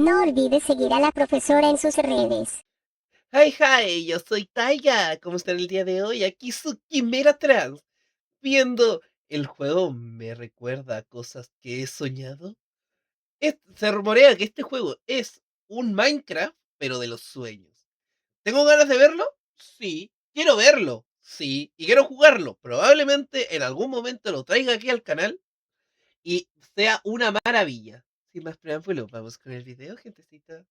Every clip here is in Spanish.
No olvides seguir a la profesora en sus redes. Hi, hi, yo soy Taiga. ¿Cómo están el día de hoy? Aquí su Quimera Trans. Viendo el juego me recuerda a cosas que he soñado. Se rumorea que este juego es un Minecraft, pero de los sueños. ¿Tengo ganas de verlo? Sí. ¿Quiero verlo? Sí. ¿Y quiero jugarlo? Probablemente en algún momento lo traiga aquí al canal y sea una maravilla. Sin más preámbulo, vamos con el video, gentecita.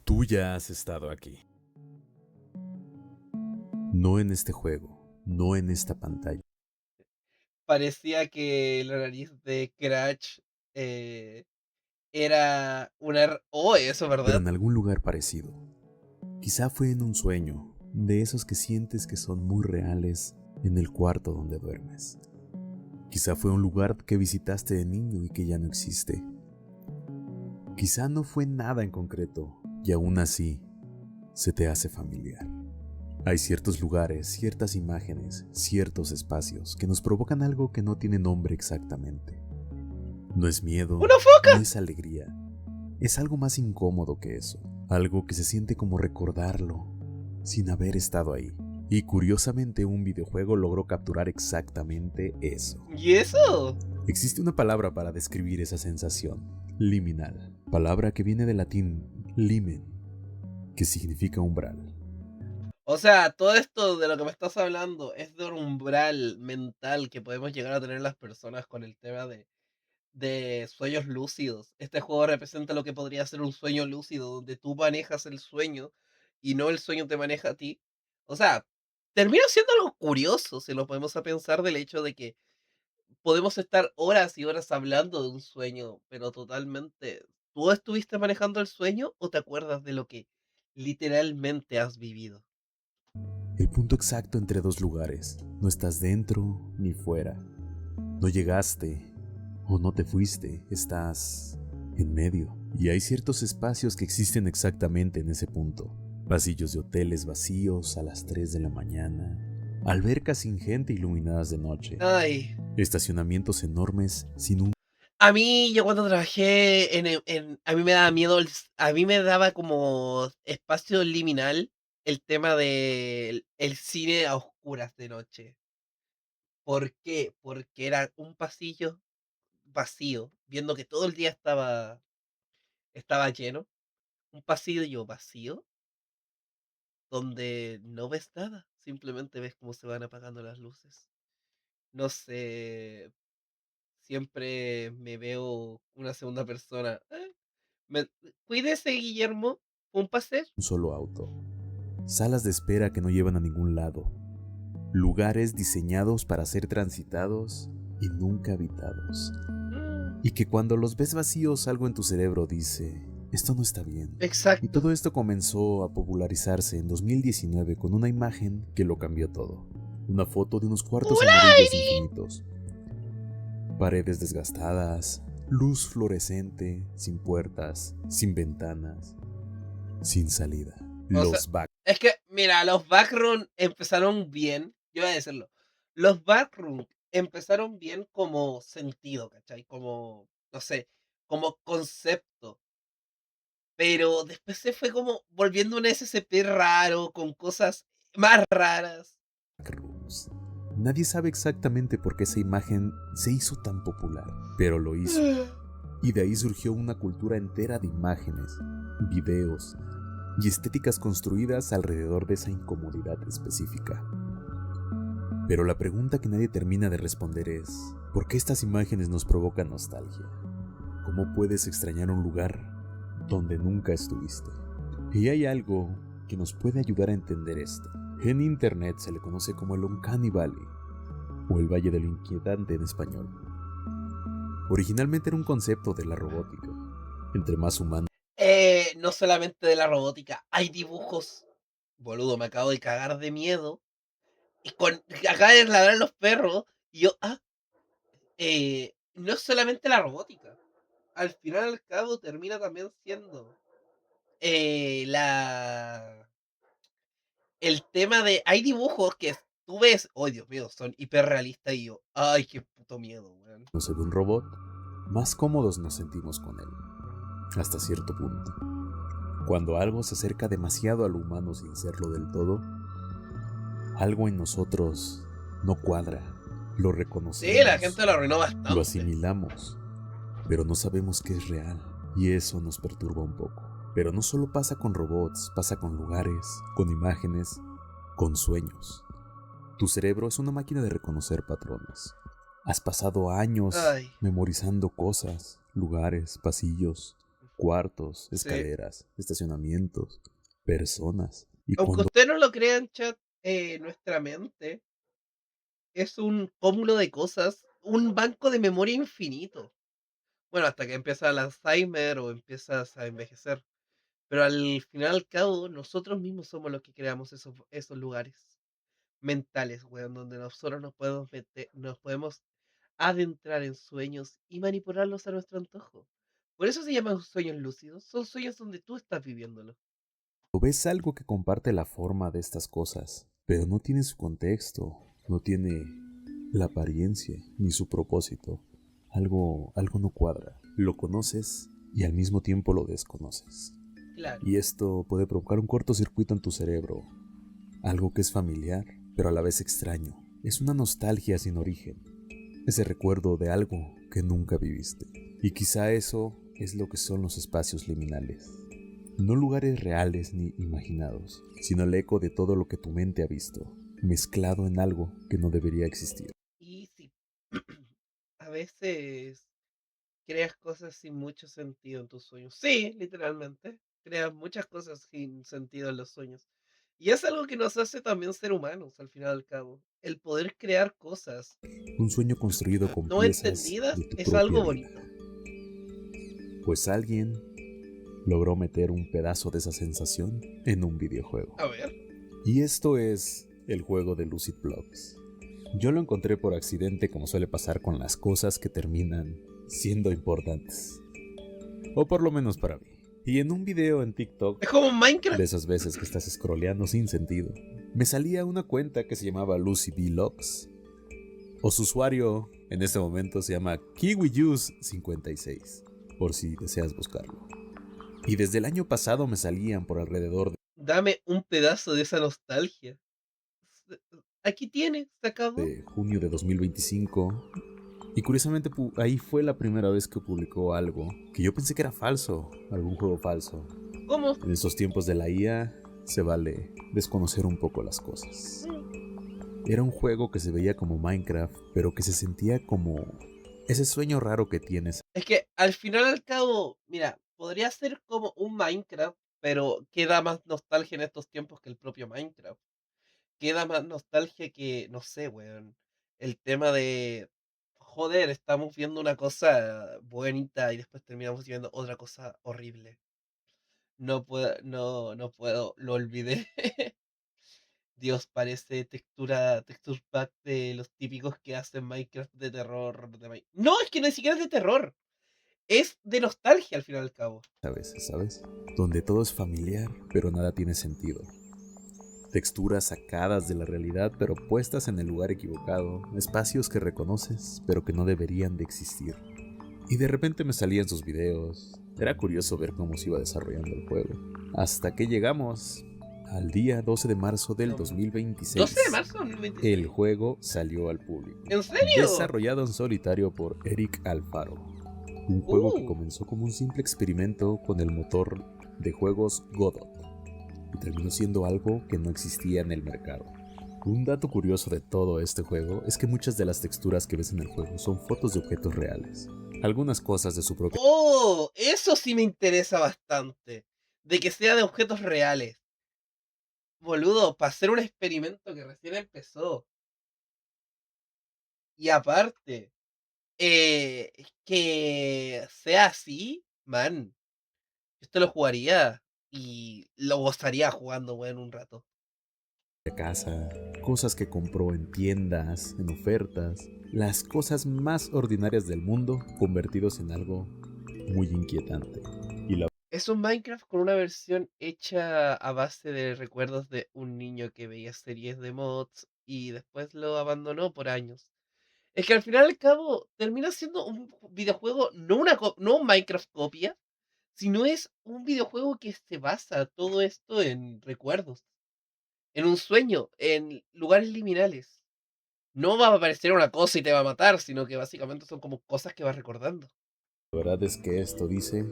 Tú ya has estado aquí. No en este juego, no en esta pantalla, Parecía que la nariz de Crash era una... Oh, eso, pero ¿verdad? en algún lugar parecido. Quizá fue en un sueño, de esos que sientes que son muy reales en el cuarto donde duermes. Quizá fue un lugar que visitaste de niño y que ya no existe. Quizá no fue nada en concreto y aún así se te hace familiar. Hay ciertos lugares, ciertas imágenes, ciertos espacios que nos provocan algo que no tiene nombre exactamente. No es miedo, ¡Una no foca! es alegría, es algo más incómodo que eso, algo que se siente como recordarlo sin haber estado ahí. Y curiosamente un videojuego logró capturar exactamente eso. ¿Y eso? Existe una palabra para describir esa sensación, liminal, palabra que viene del latín limen, que significa umbral. O sea, todo esto de lo que me estás hablando es de un umbral mental que podemos llegar a tener las personas con el tema de sueños lúcidos. Este juego representa lo que podría ser un sueño lúcido, donde tú manejas el sueño y no el sueño te maneja a ti. O sea, termina siendo algo curioso si lo podemos a pensar del hecho de que podemos estar horas y horas hablando de un sueño, pero totalmente, ¿tú estuviste manejando el sueño o te acuerdas de lo que literalmente has vivido? El punto exacto entre dos lugares. No estás dentro ni fuera. No llegaste o no te fuiste. Estás en medio. Y hay ciertos espacios que existen exactamente en ese punto. Pasillos de hoteles vacíos a las 3 de la mañana. Albercas sin gente iluminadas de noche. Ay, Estacionamientos enormes sin un a mí yo cuando trabajé a mí me daba miedo, a mí me daba como espacio liminal el tema del el cine a oscuras de noche. ¿Por qué? Porque era un pasillo vacío, viendo que todo el día estaba lleno, un pasillo vacío donde no ves nada, simplemente ves cómo se van apagando las luces. No sé, siempre me veo una segunda persona. Cuídese, Guillermo, un paseo. solo auto. Salas de espera que no llevan a ningún lado. Lugares diseñados para ser transitados y nunca habitados. Mm, Y que cuando los ves vacíos algo en tu cerebro dice, esto no está bien. Y exacto. todo esto comenzó a popularizarse en 2019 con una imagen que lo cambió todo. Una foto de unos cuartos ¡Hola, amarillos Irene! infinitos. Paredes desgastadas, luz fluorescente, sin puertas, sin ventanas, sin salida. O sea, Los back es que, mira, los backrooms empezaron bien. Yo voy a decirlo. Los backrooms empezaron bien como sentido, ¿cachai? Como, no sé, como concepto. Pero después se fue como volviendo un SCP raro, con cosas más raras. rooms. Nadie sabe exactamente por qué esa imagen se hizo tan popular, pero lo hizo. Y de ahí surgió una cultura entera de imágenes, videos y estéticas construidas alrededor de esa incomodidad específica. Pero la pregunta que nadie termina de responder es, ¿por qué estas imágenes nos provocan nostalgia? ¿Cómo puedes extrañar un lugar donde nunca estuviste? Y hay algo que nos puede ayudar a entender esto. En internet se le conoce como el Uncanny Valley, o el Valle del Inquietante en español. Originalmente era un concepto de la robótica. Entre más humanos No solamente de la robótica, hay dibujos. Boludo, me acabo de cagar de miedo. Y con acá de ladrar los perros. Y yo, no es solamente la robótica. Al final al cabo termina también siendo la el tema de. Hay dibujos que tú ves, oh Dios mío, son hiperrealistas y yo, ay, qué puto miedo, weón. se ve un robot, más cómodos nos sentimos con él. hasta cierto punto. Cuando algo se acerca demasiado al humano sin serlo del todo, algo en nosotros no cuadra. Lo Sí, reconocemos, la gente lo arruinó lo bastante. asimilamos, pero no sabemos que es real, y eso nos perturba un poco. Pero no solo pasa con robots, pasa con lugares, con imágenes, con sueños. Tu cerebro es una máquina de reconocer patrones. Has pasado años Ay, memorizando cosas, lugares, pasillos, cuartos, sí. escaleras, estacionamientos, personas. Y Aunque cuando usted no lo crea en chat, nuestra mente es un cúmulo de cosas, un banco de memoria infinito. Bueno, hasta que empieza el Alzheimer o empiezas a envejecer. Pero al final al cabo, nosotros mismos somos los que creamos esos lugares mentales, weón, donde nosotros nos podemos adentrar en sueños y manipularlos a nuestro antojo. Por eso se llaman sueños lúcidos. Son sueños donde tú estás viviéndolo. ves algo que comparte la forma de estas cosas, pero no tiene su contexto, no tiene la apariencia ni su propósito, algo no cuadra. Lo conoces y al mismo tiempo lo desconoces. Claro. Y esto puede provocar un cortocircuito en tu cerebro, algo que es familiar, pero a la vez extraño. Es una nostalgia sin origen, ese recuerdo de algo que nunca viviste. Y quizá eso es lo que son los espacios liminales. No lugares reales ni imaginados, sino el eco de todo lo que tu mente ha visto, mezclado en algo que no debería existir. Y sí, a veces creas cosas sin mucho sentido en tus sueños. Sí, literalmente. Creas muchas cosas sin sentido en los sueños. Y es algo que nos hace también ser humanos, al final y al cabo. El poder crear cosas Un sueño construido con no piezas entendidas de tu es algo propia vida. bonito. Pues alguien logró meter un pedazo de esa sensación en un videojuego. A ver. Y esto es el juego de Lucid Blocks. Yo lo encontré por accidente, como suele pasar con las cosas que terminan siendo importantes. O por lo menos para mí. Y en un video en TikTok, Es como Minecraft. de esas veces que estás scrolleando sin sentido, me salía una cuenta que se llamaba Lucid Vlogs. O su usuario en este momento se llama KiwiJuice56, por si deseas buscarlo. Y desde el año pasado me salían por alrededor Dame un pedazo de esa nostalgia. Aquí tienes, se acabó. de junio de 2025. Y curiosamente ahí fue la primera vez que publicó algo que yo pensé que era falso, algún juego falso. ¿Cómo? En estos tiempos de la IA se vale desconocer un poco las cosas. Era un juego que se veía como Minecraft, pero que se sentía como ese sueño raro que tienes. Es que al final al cabo, mira, podría ser como un Minecraft, pero queda más nostalgia en estos tiempos que el propio Minecraft. Queda más nostalgia que, no sé, weón. El tema de, joder, estamos viendo una cosa bonita y después terminamos viendo otra cosa horrible. No puedo, lo olvidé. Dios, parece texture pack de los típicos que hacen Minecraft de terror. No, es que ni siquiera es de terror. Es de nostalgia al fin y al cabo. A veces, ¿sabes? Donde todo es familiar, pero nada tiene sentido. Texturas sacadas de la realidad, pero puestas en el lugar equivocado. Espacios que reconoces, pero que no deberían de existir. Y de repente me salían sus videos. Era curioso ver cómo se iba desarrollando el juego. Hasta que llegamos al día 12 de marzo del 2026. 12 de marzo de 2026. El juego salió al público. ¿En serio? Desarrollado en solitario por Eric Alfaro. Un juego que comenzó como un simple experimento con el motor de juegos Godot y terminó siendo algo que no existía en el mercado. Un dato curioso de todo este juego es que muchas de las texturas que ves en el juego son fotos de objetos reales. Algunas cosas de su propia... Oh, eso sí me interesa bastante. De que sea de objetos reales. Boludo, para hacer un experimento que recién empezó. Y aparte, que sea así, man. Esto lo jugaría y lo gozaría jugando, weón, un rato. casa, cosas que compró en tiendas, en ofertas, las cosas más ordinarias del mundo convertidos en algo muy inquietante. Y la Es un Minecraft con una versión hecha a base de recuerdos de un niño que veía series de mods y después lo abandonó por años. Es que al final y al cabo termina siendo un videojuego, no un Minecraft copia, sino es un videojuego que se basa todo esto en recuerdos, en un sueño, en lugares liminales. No va a aparecer una cosa y te va a matar, sino que básicamente son como cosas que vas recordando. La verdad es que esto dice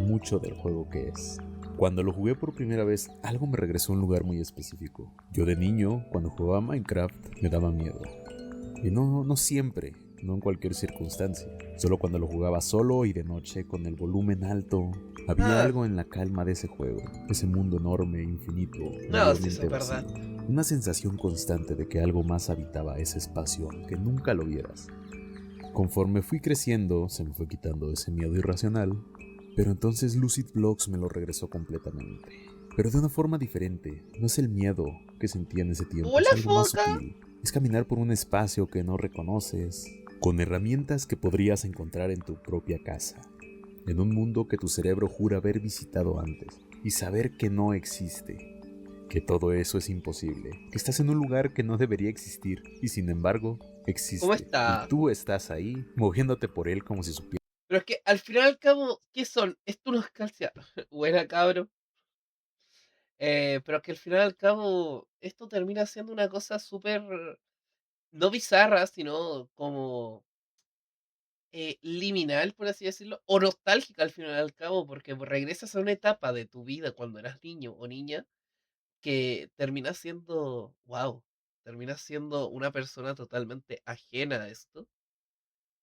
mucho del juego que es. Cuando lo jugué por primera vez, algo me regresó a un lugar muy específico. Yo de niño, cuando jugaba Minecraft, me daba miedo. Y no siempre, no en cualquier circunstancia. Solo cuando lo jugaba solo y de noche con el volumen alto. Había Ah, algo en la calma de ese juego, ese mundo enorme, infinito, no, sí, eso mayormente es verdad. vacío. Una sensación constante de que algo más habitaba ese espacio, aunque nunca lo vieras. Conforme fui creciendo, se me fue quitando ese miedo irracional, pero entonces Lucid Blocks me lo regresó completamente. Pero de una forma diferente. No es el miedo que sentí en ese tiempo, ¡Hola, es algo más foca! sutil. Es caminar por un espacio que no reconoces, con herramientas que podrías encontrar en tu propia casa, en un mundo que tu cerebro jura haber visitado antes, y saber que no existe, que todo eso es imposible, que estás en un lugar que no debería existir, y sin embargo, ¿Cómo existe, y está? tú estás ahí, moviéndote por él como si supieras. Pero es que al final y al cabo, ¿qué son? Esto no es calcia. Buena, cabro. Pero que al final y al cabo, esto termina siendo una cosa súper, no bizarra, sino como liminal, por así decirlo, o nostálgica al final y al cabo, porque regresas a una etapa de tu vida cuando eras niño o niña que terminas siendo, wow, terminas siendo una persona totalmente ajena a esto,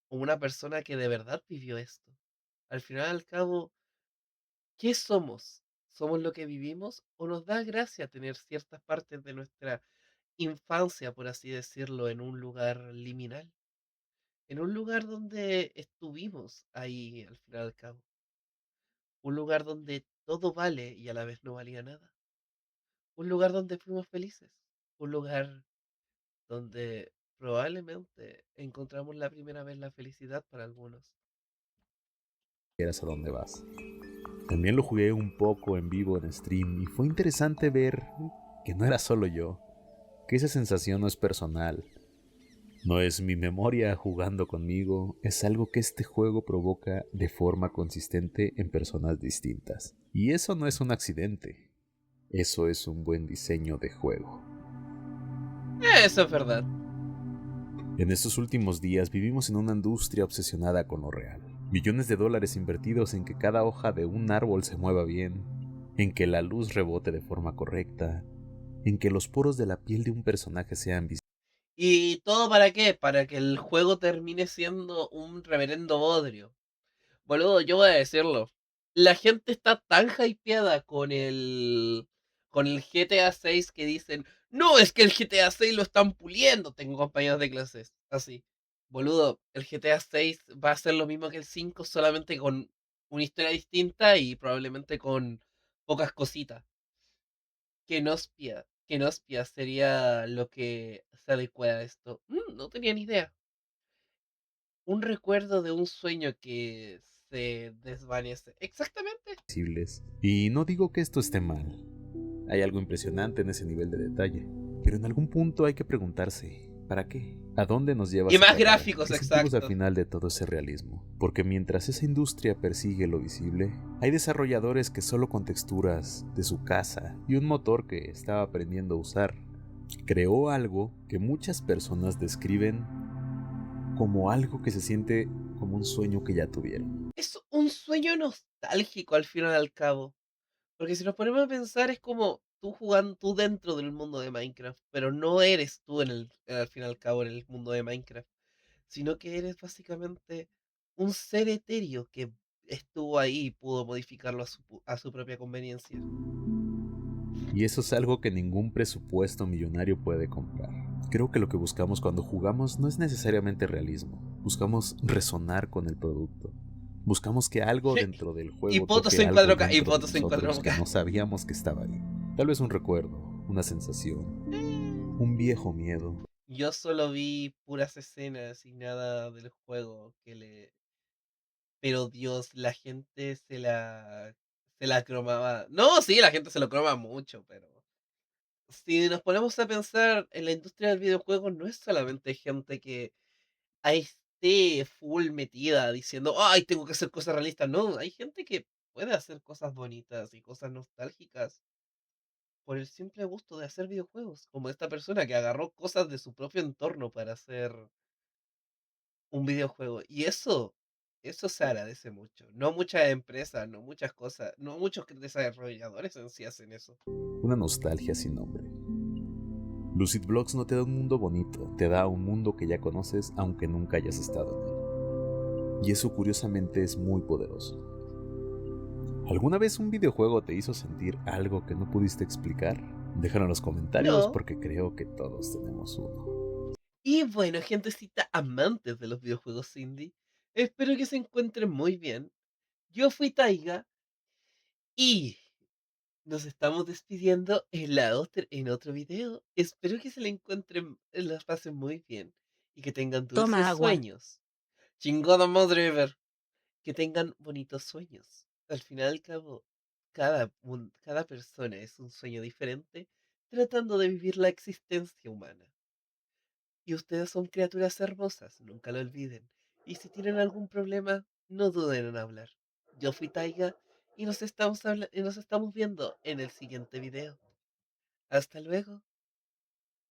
o una persona que de verdad vivió esto. Al final y al cabo, ¿qué somos? ¿Somos lo que vivimos o nos da gracia tener ciertas partes de nuestra infancia, por así decirlo, en un lugar liminal? En un lugar donde estuvimos ahí al final y al cabo. Un lugar donde todo vale y a la vez no valía nada. Un lugar donde fuimos felices. Un lugar donde probablemente encontramos la primera vez la felicidad para algunos. A dónde vas. También lo jugué un poco en vivo en stream y fue interesante ver que no era solo yo, que esa sensación no es personal, no es mi memoria jugando conmigo, es algo que este juego provoca de forma consistente en personas distintas. Y eso no es un accidente, eso es un buen diseño de juego. Eso es verdad. En estos últimos días vivimos en una industria obsesionada con lo real. Millones de dólares invertidos en que cada hoja de un árbol se mueva bien, en que la luz rebote de forma correcta, en que los poros de la piel de un personaje sean visibles. ¿Y todo para qué? Para que el juego termine siendo un reverendo bodrio. Boludo, yo voy a decirlo. La gente está tan hypeada con el GTA 6 que dicen, no, es que el GTA 6 lo están puliendo. Tengo compañeros de clases así. Boludo, el GTA 6 va a ser lo mismo que el 5, solamente con una historia distinta y probablemente con pocas cositas. Kenospia sería lo que se adecua a esto. No tenía ni idea. Un recuerdo de un sueño que se desvanece. Exactamente. Y no digo que esto esté mal, hay algo impresionante en ese nivel de detalle, pero en algún punto hay que preguntarse, ¿para qué? ¿A dónde nos lleva a Y más separar? gráficos, ¿Qué sentimos al exacto. final de todo ese realismo? Porque mientras esa industria persigue lo visible, hay desarrolladores que solo con texturas de su casa y un motor que estaba aprendiendo a usar, creó algo que muchas personas describen como algo que se siente como un sueño que ya tuvieron. Es un sueño nostálgico al final y al cabo. Porque si nos ponemos a pensar es como tú jugando tú dentro del mundo de Minecraft, pero no eres tú al fin y al cabo en el mundo de Minecraft, sino que eres básicamente un ser etéreo que estuvo ahí y pudo modificarlo a su propia conveniencia. Y eso es algo que ningún presupuesto millonario puede comprar. Creo que lo que buscamos cuando jugamos no es necesariamente realismo. Buscamos resonar con el producto. Buscamos que algo dentro del Y juego fotos toque en algo 4K, y dentro de fotos en nosotros que 4K. no sabíamos que estaba ahí. Tal vez un recuerdo, una sensación, un viejo miedo. Yo solo vi puras escenas y nada del juego que le... Pero Dios, la gente se la cromaba. No, sí, la gente se lo croma mucho, pero si nos ponemos a pensar en la industria del videojuego, no es solamente gente que ahí esté full metida diciendo, ay, tengo que hacer cosas realistas. No, hay gente que puede hacer cosas bonitas y cosas nostálgicas por el simple gusto de hacer videojuegos, como esta persona que agarró cosas de su propio entorno para hacer un videojuego. Y eso se agradece mucho. No muchas empresas, no muchas cosas, no muchos desarrolladores en sí hacen eso. Una nostalgia sin nombre. Lucid Blocks no te da un mundo bonito, te da un mundo que ya conoces aunque nunca hayas estado en él. Y eso curiosamente es muy poderoso. ¿Alguna vez un videojuego te hizo sentir algo que no pudiste explicar? Déjalo en los comentarios No. porque creo que todos tenemos uno. Y bueno, gentecita amantes de los videojuegos indie, espero que se encuentren muy bien. Yo fui Taiga y nos estamos despidiendo en otro video. Espero que se le encuentren, las pasen muy bien y que tengan Toma dulces agua. sueños. Chingada madre ever. Que tengan bonitos sueños. Al final y al cabo, cada persona es un sueño diferente, tratando de vivir la existencia humana. Y ustedes son criaturas hermosas, nunca lo olviden. Y si tienen algún problema, no duden en hablar. Yo fui Taiga y nos estamos viendo en el siguiente video. Hasta luego.